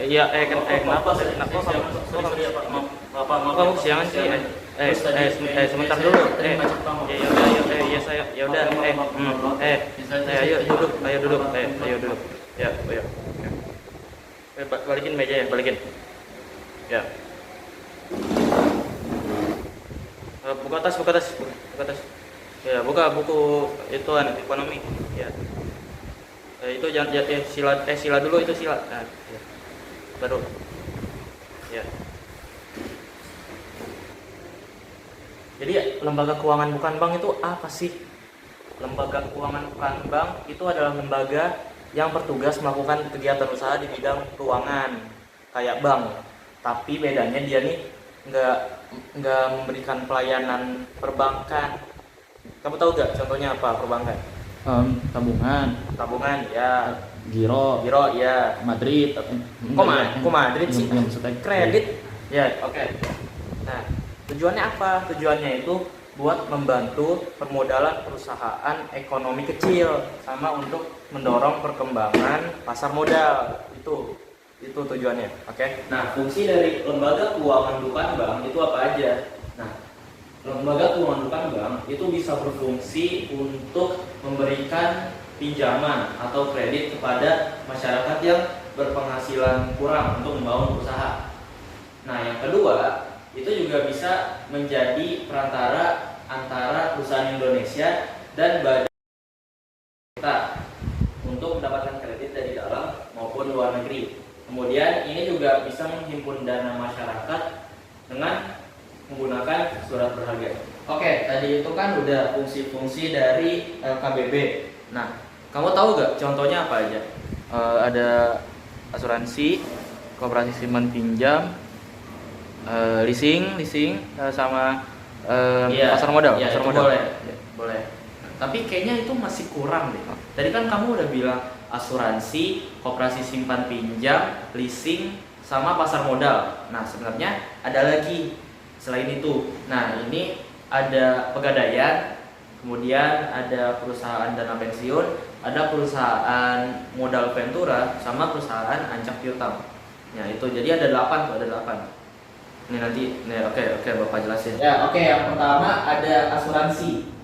Iya, kenapa sih? Kenapa kamu kamu kesiangan sih? Sebentar dulu. Ya udah. Ayo duduk. Ya, ayo. Balikin meja ya, balikin. Ya. Buka tas. Ya, buka buku ituan ekonomi. Ya. Itu jangan sila dulu itu sila. Nah, ya. Baru. Ya. Jadi lembaga keuangan bukan bank itu apa sih? Lembaga keuangan bukan bank itu adalah lembaga yang bertugas melakukan kegiatan usaha di bidang keuangan kayak bank. Tapi bedanya dia nih nggak memberikan pelayanan perbankan. Kamu tahu gak contohnya apa perbankan? Tabungan Ya, giro ya. Madrid Kok Madrid sih? maksudnya Kredit. Ya, oke. Nah, tujuannya apa? Tujuannya itu buat membantu permodalan perusahaan ekonomi kecil sama untuk mendorong perkembangan pasar modal. Itu tujuannya. Oke. Nah, fungsi dari lembaga keuangan bukan bank itu apa aja? Nah, lembaga keuangan bukan bank itu bisa berfungsi untuk memberikan pinjaman atau kredit kepada masyarakat yang berpenghasilan kurang untuk membangun usaha. Nah, yang kedua, itu juga bisa menjadi perantara antara perusahaan Indonesia dan badan kita untuk mendapatkan kredit dari dalam maupun luar negeri. Kemudian ini juga bisa menghimpun dana masyarakat dengan menggunakan surat berharga. Oke, tadi itu kan udah fungsi-fungsi dari LKBB. Nah, kamu tahu gak contohnya apa aja? Ada asuransi, koperasi simpan pinjam, leasing, sama pasar modal. Iya, pasar itu modal. boleh. Tapi kayaknya itu masih kurang deh. Tadi kan kamu udah bilang asuransi, koperasi simpan pinjam, leasing, sama pasar modal. Nah, sebenarnya ada lagi selain itu. Nah, ini ada pegadaian, kemudian ada perusahaan dana pensiun, ada perusahaan modal ventura, sama perusahaan ancak piutang. Nah, itu jadi ada 8 tuh, ada 8. Ini nanti, oke, Bapak jelasin. Ya, oke, yang pertama ada asuransi.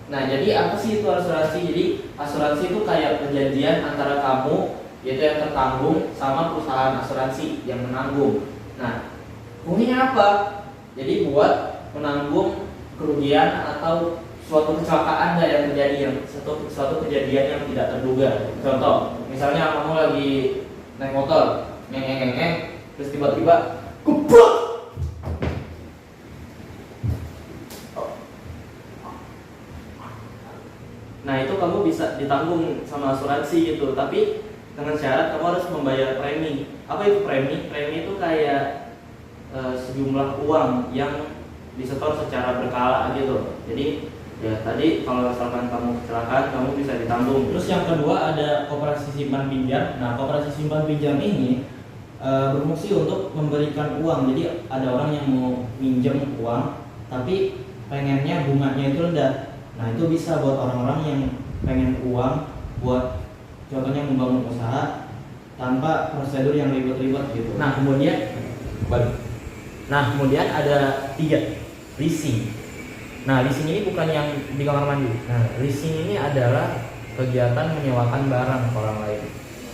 Nah, jadi apa sih itu asuransi? Jadi asuransi itu kayak perjanjian antara kamu, yaitu yang tertanggung, sama perusahaan asuransi yang menanggung. Nah, fungsinya apa? Jadi buat menanggung kerugian atau suatu kecelakaan yang terjadi, suatu kejadian yang tidak terduga. Contoh, misalnya kamu lagi naik motor, terus tiba-tiba kupluk. Nah, itu kamu bisa ditanggung sama asuransi gitu, tapi dengan syarat kamu harus membayar premi. Apa itu premi? Premi itu kayak sejumlah uang yang disetor secara berkala gitu. Jadi ya tadi kalau misalkan kamu kecelakaan, kamu bisa ditanggung. Terus yang kedua ada koperasi simpan pinjam. Nah, koperasi simpan pinjam ini berfungsi untuk memberikan uang. Jadi ada orang yang mau minjem uang, tapi pengennya bunganya itu rendah. Nah, itu bisa buat orang-orang yang pengen uang buat contohnya membangun usaha tanpa prosedur yang ribet-ribet gitu. Nah, kemudian ada 3, leasing. Nah, leasing ini bukan yang di kamar mandi. Nah, leasing ini adalah kegiatan menyewakan barang ke orang lain.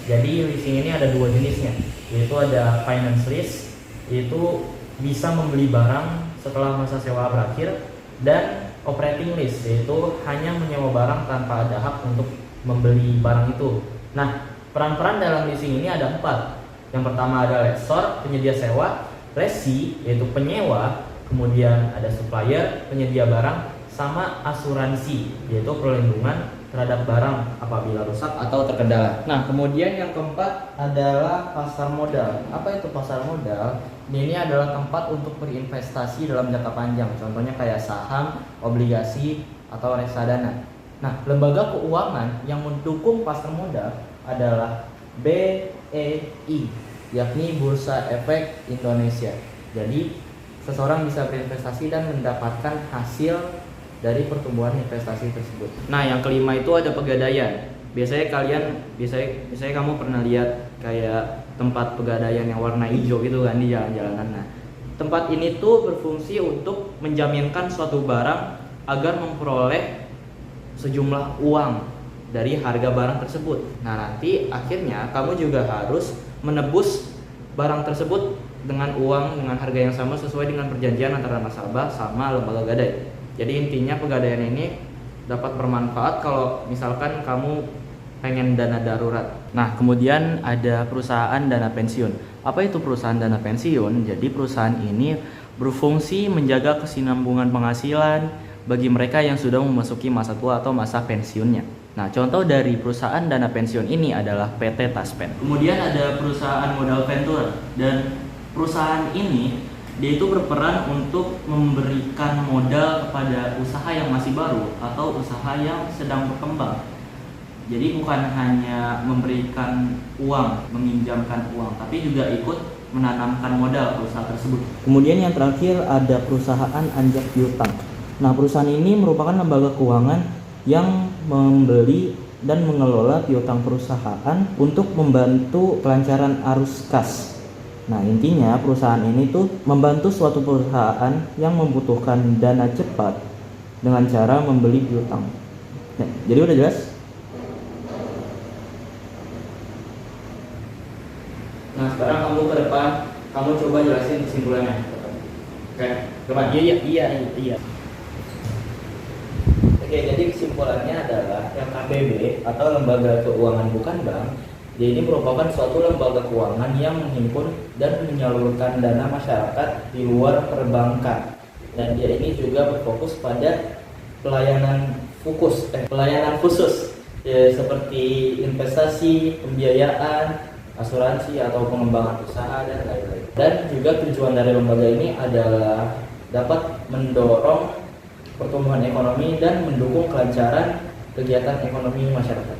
Jadi leasing ini ada 2 jenisnya, yaitu ada finance lease, yaitu bisa membeli barang setelah masa sewa berakhir, dan operating lease, yaitu hanya menyewa barang tanpa ada hak untuk membeli barang itu. Nah, peran-peran dalam leasing ini ada 4. Yang pertama ada lessor, penyedia sewa, lessee, yaitu penyewa, kemudian ada supplier, penyedia barang, sama asuransi, yaitu perlindungan terhadap barang apabila rusak atau terkendala. Nah, kemudian yang keempat adalah pasar modal. Apa itu pasar modal? Ini adalah tempat untuk berinvestasi dalam jangka panjang. Contohnya kayak saham, obligasi, atau reksadana. Nah, lembaga keuangan yang mendukung pasar modal adalah BEI, yakni Bursa Efek Indonesia. Jadi, seseorang bisa berinvestasi dan mendapatkan hasil dari pertumbuhan investasi tersebut. Nah, yang kelima itu ada pegadaian. Biasanya kamu pernah lihat kayak tempat pegadaian yang warna hijau gitu kan di jalan-jalanan. Nah, tempat ini tuh berfungsi untuk menjaminkan suatu barang agar memperoleh sejumlah uang dari harga barang tersebut. Nah, nanti akhirnya kamu juga harus menebus barang tersebut dengan uang dengan harga yang sama sesuai dengan perjanjian antara nasabah sama lembaga gadai. Jadi intinya pegadaian ini dapat bermanfaat kalau misalkan kamu pengen dana darurat. Nah, kemudian ada perusahaan dana pensiun. Apa itu perusahaan dana pensiun? Jadi perusahaan ini berfungsi menjaga kesinambungan penghasilan bagi mereka yang sudah memasuki masa tua atau masa pensiunnya. Nah, contoh dari perusahaan dana pensiun ini adalah PT Taspen. Kemudian ada perusahaan modal venture, dan perusahaan ini dia itu berperan untuk memberikan modal kepada usaha yang masih baru atau usaha yang sedang berkembang. Jadi bukan hanya memberikan uang, meminjamkan uang, tapi juga ikut menanamkan modal ke usaha tersebut. Kemudian yang terakhir ada perusahaan anjak piutang. Nah, perusahaan ini merupakan lembaga keuangan yang membeli dan mengelola piutang perusahaan untuk membantu kelancaran arus kas. Nah, intinya perusahaan ini tuh membantu suatu perusahaan yang membutuhkan dana cepat dengan cara membeli piutang. Nah, jadi udah jelas? Nah, sekarang kamu ke depan, kamu coba jelasin kesimpulannya. Oke, depan. Iya. Oke, jadi kesimpulannya adalah LKBB atau Lembaga Keuangan Bukan Bank, dia ini merupakan suatu lembaga keuangan yang menghimpun dan menyalurkan dana masyarakat di luar perbankan. Dan dia ini juga berfokus pada pelayanan khusus seperti investasi, pembiayaan, asuransi atau pengembangan usaha dan lain-lain. Dan juga tujuan dari lembaga ini adalah dapat mendorong pertumbuhan ekonomi dan mendukung kelancaran kegiatan ekonomi masyarakat.